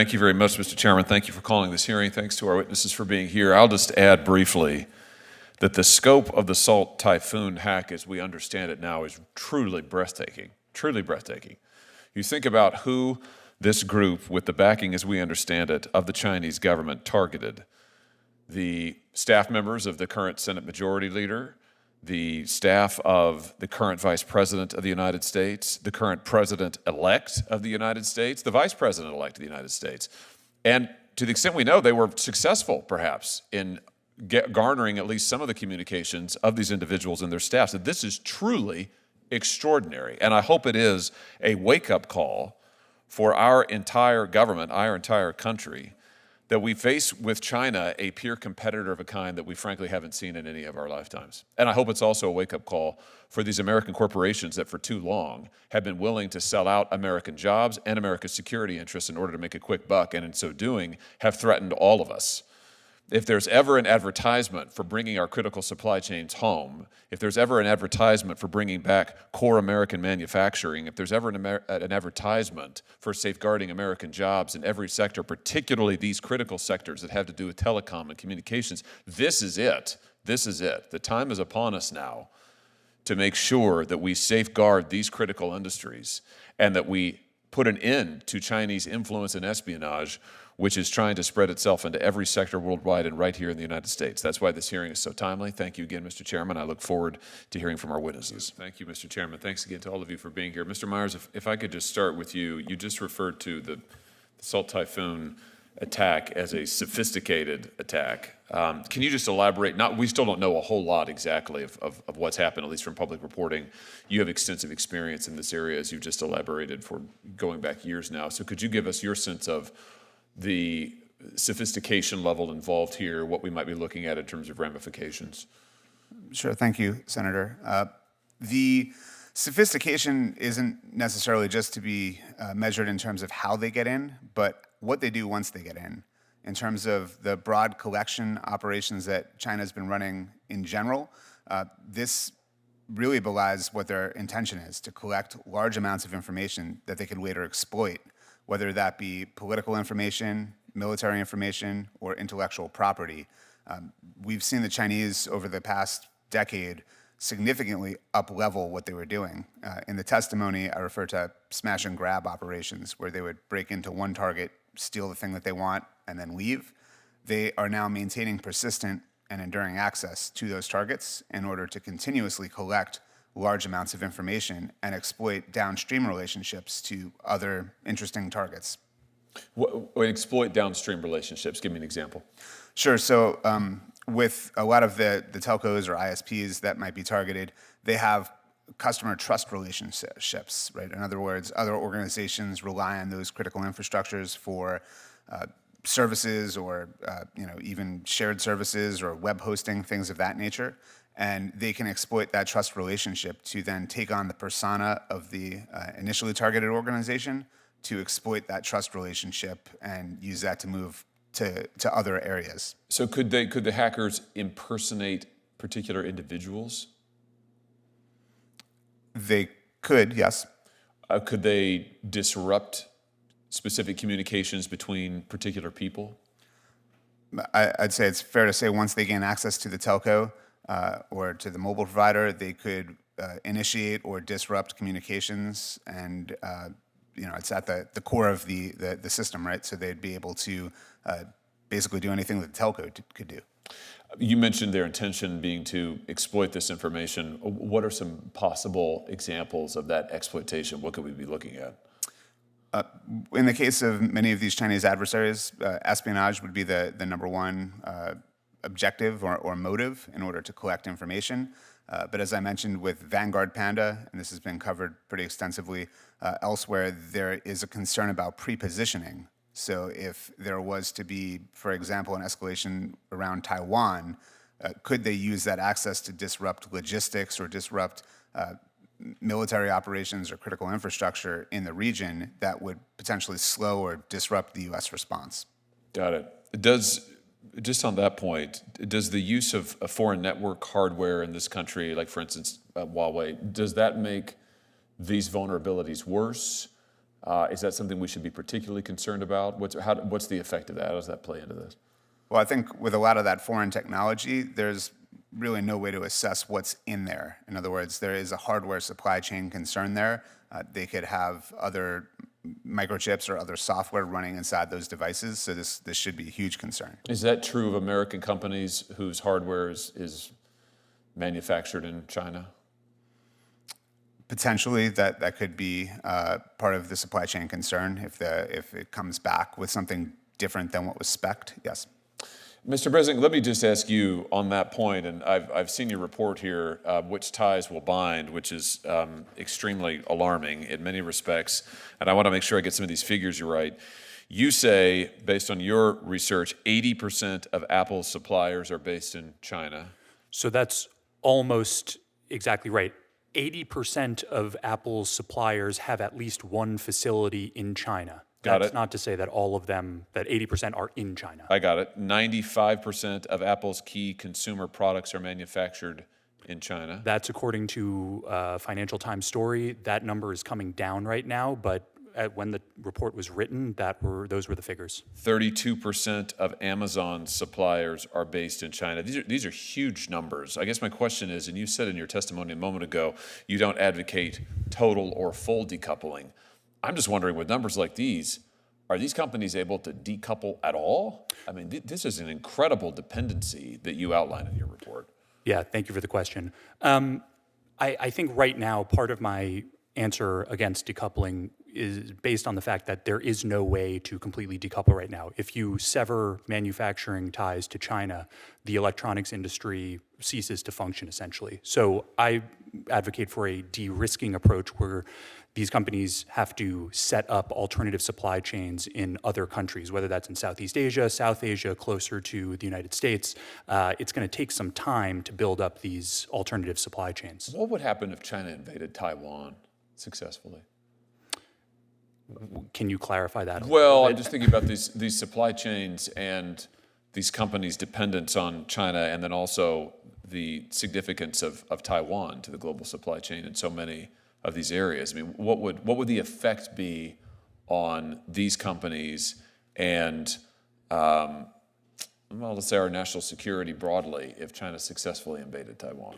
Thank you very much, Mr. Chairman. Thank you for calling this hearing. Thanks to our witnesses for being here. I'll just add briefly that the scope of the Salt Typhoon hack, as we understand it now, is truly breathtaking, truly breathtaking. You think about who this group, with the backing, as we understand it, of the Chinese government targeted. The staff members of the current Senate Majority Leader, the staff of the current Vice President of the United States, the current President-elect of the United States, the Vice President-elect of the United States. And to the extent we know, they were successful, perhaps, in garnering at least some of the communications of these individuals and their staffs. And this is truly extraordinary. And I hope it is a wake-up call for our entire government, our entire country, that we face with China a peer competitor of a kind that we frankly haven't seen in any of our lifetimes. And I hope it's also a wake-up call for these American corporations that for too long have been willing to sell out American jobs and America's security interests in order to make a quick buck, and in so doing have threatened all of us. If there's ever an advertisement for bringing our critical supply chains home, if there's ever an advertisement for bringing back core American manufacturing, if there's ever an advertisement for safeguarding American jobs in every sector, particularly these critical sectors that have to do with telecom and communications, this is it. This is it. The time is upon us now to make sure that we safeguard these critical industries and that we put an end to Chinese influence and espionage, which is trying to spread itself into every sector worldwide and right here in the United States. That's why this hearing is so timely. Thank you again, Mr. Chairman. I look forward to hearing from our witnesses. Thank you, Mr. Chairman. Thanks again to all of you for being here. Mr. Myers, if I could just start with you. You just referred to the Salt Typhoon attack as a sophisticated attack. Can you just elaborate? We still don't know a whole lot exactly of what's happened, at least from public reporting. You have extensive experience in this area, as you've just elaborated, for going back years now. So could you give us your sense of the sophistication level involved here, what we might be looking at in terms of ramifications? Sure, thank you, Senator. The sophistication isn't necessarily just to be measured in terms of how they get in, but what they do once they get in terms of the broad collection operations that China's been running in general. This really belies what their intention is, to collect large amounts of information that they could later exploit, whether that be political information, military information, or intellectual property. We've seen the Chinese over the past decade significantly up-level what they were doing. In the testimony, I refer to smash and grab operations, where they would break into one target, steal the thing that they want, and then leave. They are now maintaining persistent and enduring access to those targets in order to continuously collect large amounts of information and exploit downstream relationships to other interesting targets. Exploit downstream relationships. Give me an example. Sure. So with a lot of the telcos or ISPs that might be targeted, they have customer trust relationships, right? In other words, other organizations rely on those critical infrastructures for services or even shared services or web hosting, things of that nature. And they can exploit that trust relationship to then take on the persona of the initially targeted organization to exploit that trust relationship and use that to move to other areas. So could the hackers impersonate particular individuals? They could, yes. Could they disrupt specific communications between particular people? I'd say it's fair to say once they gain access to the telco or to the mobile provider, they could initiate or disrupt communications, and it's at the core of the system, right? So they'd be able to basically do anything that the telco could do. You mentioned their intention being to exploit this information. What are some possible examples of that exploitation? What could we be looking at? In the case of many of these Chinese adversaries, espionage would be the number one objective or motive in order to collect information. But as I mentioned with Vanguard Panda, and this has been covered pretty extensively elsewhere, there is a concern about pre-positioning. So if there was to be, for example, an escalation around Taiwan, could they use that access to disrupt logistics or disrupt military operations or critical infrastructure in the region that would potentially slow or disrupt the U.S. response? Got it. Just on that point, does the use of a foreign network hardware in this country, like for instance Huawei, does that make these vulnerabilities worse? Is that something we should be particularly concerned about? What's the effect of that? How does that play into this? Well, I think with a lot of that foreign technology, there's really no way to assess what's in there. In other words, there is a hardware supply chain concern there. They could have other microchips or other software running inside those devices, so this should be a huge concern. Is that true of American companies whose hardware is manufactured in China? Potentially, that could be part of the supply chain concern if it comes back with something different than what was spec'd. Yes. Mr. President, let me just ask you on that point, and I've seen your report here, which ties will bind, which is extremely alarming in many respects, and I want to make sure I get some of these figures right. You say, based on your research, 80% of Apple's suppliers are based in China. So that's almost exactly right. 80% of Apple's suppliers have at least one facility in China. That's not to say that all of them, that 80% are in China. I got it. 95% of Apple's key consumer products are manufactured in China. That's according to Financial Times story. That number is coming down right now, but when the report was written, those were the figures. 32% of Amazon's suppliers are based in China. These are huge numbers. I guess my question is, and you said in your testimony a moment ago, you don't advocate total or full decoupling. I'm just wondering, with numbers like these, are these companies able to decouple at all? I mean, this is an incredible dependency that you outline in your report. Yeah, thank you for the question. I think right now, part of my answer against decoupling is based on the fact that there is no way to completely decouple right now. If you sever manufacturing ties to China, the electronics industry ceases to function, essentially. So I advocate for a de-risking approach where these companies have to set up alternative supply chains in other countries, whether that's in Southeast Asia, South Asia, closer to the United States. It's going to take some time to build up these alternative supply chains. What would happen if China invaded Taiwan successfully? Can you clarify that? Well, I'm just thinking about these supply chains and these companies' dependence on China, and then also the significance of Taiwan to the global supply chain in so many of these areas. I mean, what would the effect be on these companies and, well, let's say our national security broadly if China successfully invaded Taiwan?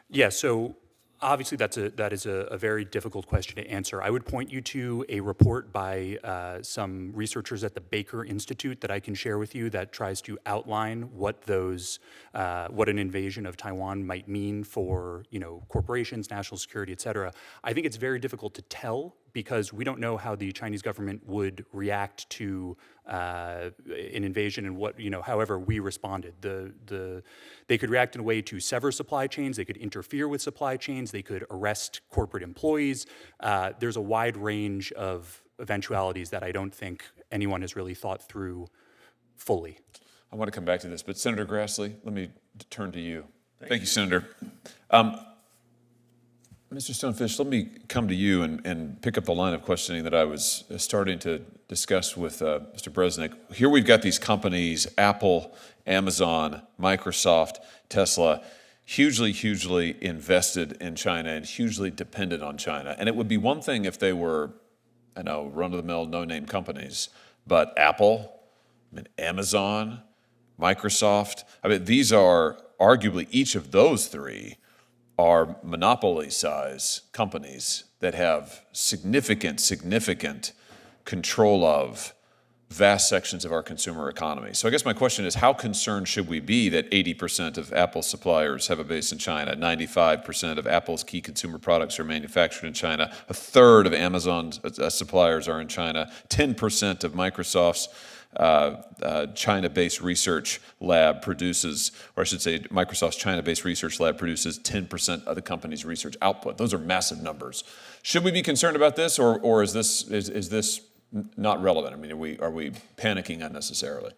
Yeah, so obviously that is a very difficult question to answer. I would point you to a report by some researchers at the Baker Institute that I can share with you that tries to outline what an invasion of Taiwan might mean for corporations, national security, et cetera. I think it's very difficult to tell because we don't know how the Chinese government would react to an invasion and however we responded. They could react in a way to sever supply chains, they could interfere with supply chains, they could arrest corporate employees. There's a wide range of eventualities that I don't think anyone has really thought through fully. I want to come back to this, but Senator Grassley, let me turn to you. Thank you, Senator. Mr. Stonefish, let me come to you and pick up the line of questioning that I was starting to discuss with Mr. Bresnik. Here we've got these companies, Apple, Amazon, Microsoft, Tesla, hugely invested in China and hugely dependent on China. And it would be one thing if they were, run-of-the-mill, no-name companies, but Apple, Amazon, Microsoft, these are arguably each of those three are monopoly-size companies that have significant control of vast sections of our consumer economy. So I guess my question is, how concerned should we be that 80% of Apple's suppliers have a base in China, 95% of Apple's key consumer products are manufactured in China, a third of Amazon's suppliers are in China, 10% of Microsoft's China-based research lab produces, or I should say Microsoft's China-based research lab produces 10% of the company's research output. Those are massive numbers. Should we be concerned about this, or is this not relevant? I mean, are we panicking unnecessarily?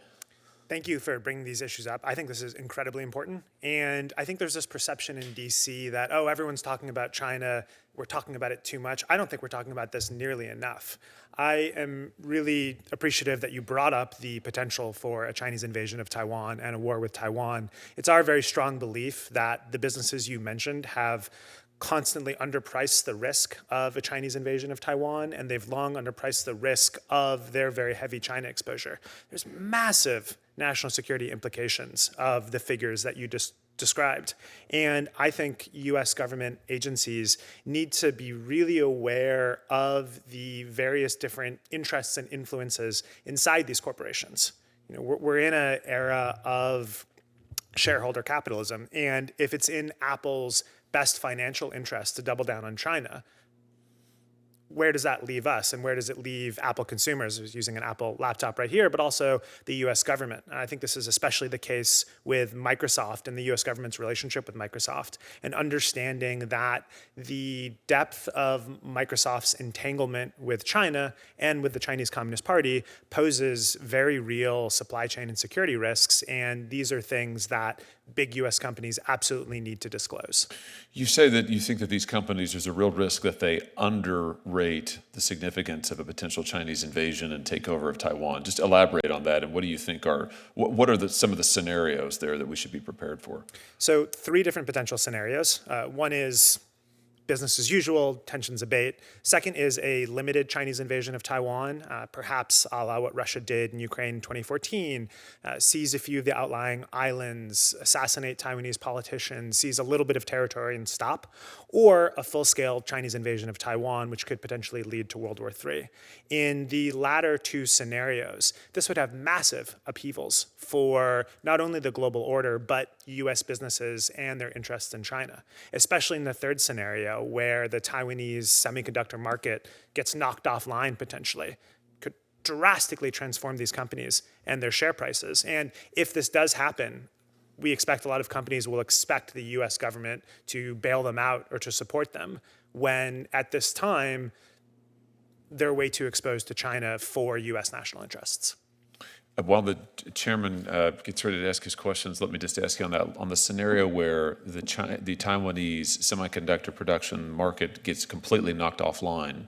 Thank you for bringing these issues up. I think this is incredibly important. And I think there's this perception in DC that, everyone's talking about China, we're talking about it too much. I don't think we're talking about this nearly enough. I am really appreciative that you brought up the potential for a Chinese invasion of Taiwan and a war with Taiwan. It's our very strong belief that the businesses you mentioned have constantly underpriced the risk of a Chinese invasion of Taiwan, and they've long underpriced the risk of their very heavy China exposure. There's massive national security implications of the figures that you just described. And I think US government agencies need to be really aware of the various different interests and influences inside these corporations. You know, we're in an era of shareholder capitalism, and if it's in Apple's best financial interest to double down on China, where does that leave us, and where does it leave Apple consumers? I was using an Apple laptop right here, but also the US government. And I think this is especially the case with Microsoft and the US government's relationship with Microsoft, and understanding that the depth of Microsoft's entanglement with China and with the Chinese Communist Party poses very real supply chain and security risks, and these are things that big US companies absolutely need to disclose. You say that you think that these companies, there's a real risk that they underrate the significance of a potential Chinese invasion and takeover of Taiwan. Just elaborate on that, and what do you think are, what are some of the scenarios there that we should be prepared for? So 3 different potential scenarios. One is business as usual, tensions abate. Second is a limited Chinese invasion of Taiwan, perhaps a la what Russia did in Ukraine in 2014, seize a few of the outlying islands, assassinate Taiwanese politicians, seize a little bit of territory and stop, or a full-scale Chinese invasion of Taiwan, which could potentially lead to World War III. In the latter 2 scenarios, this would have massive upheavals for not only the global order, but US businesses and their interests in China, especially in the third scenario, where the Taiwanese semiconductor market gets knocked offline potentially, could drastically transform these companies and their share prices. And if this does happen, we expect a lot of companies will expect the US government to bail them out or to support them, when at this time, they're way too exposed to China for US national interests. While the chairman gets ready to ask his questions, let me just ask you on that. On the scenario where the Taiwanese semiconductor production market gets completely knocked offline,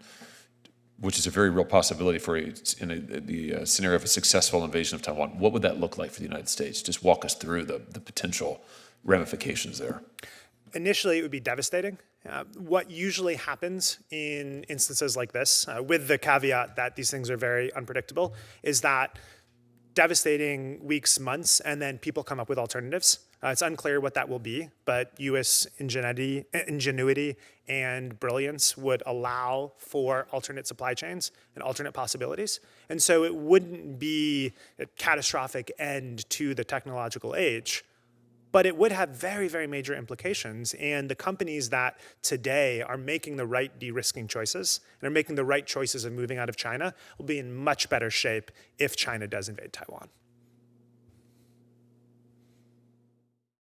which is a very real possibility for the scenario of a successful invasion of Taiwan, what would that look like for the United States? Just walk us through the potential ramifications there. Initially, it would be devastating. What usually happens in instances like this, with the caveat that these things are very unpredictable, is that devastating weeks, months, and then people come up with alternatives. It's unclear what that will be, but US ingenuity and brilliance would allow for alternate supply chains and alternate possibilities. And so it wouldn't be a catastrophic end to the technological age, but it would have very, very major implications. And the companies that today are making the right de-risking choices and are making the right choices of moving out of China will be in much better shape if China does invade Taiwan.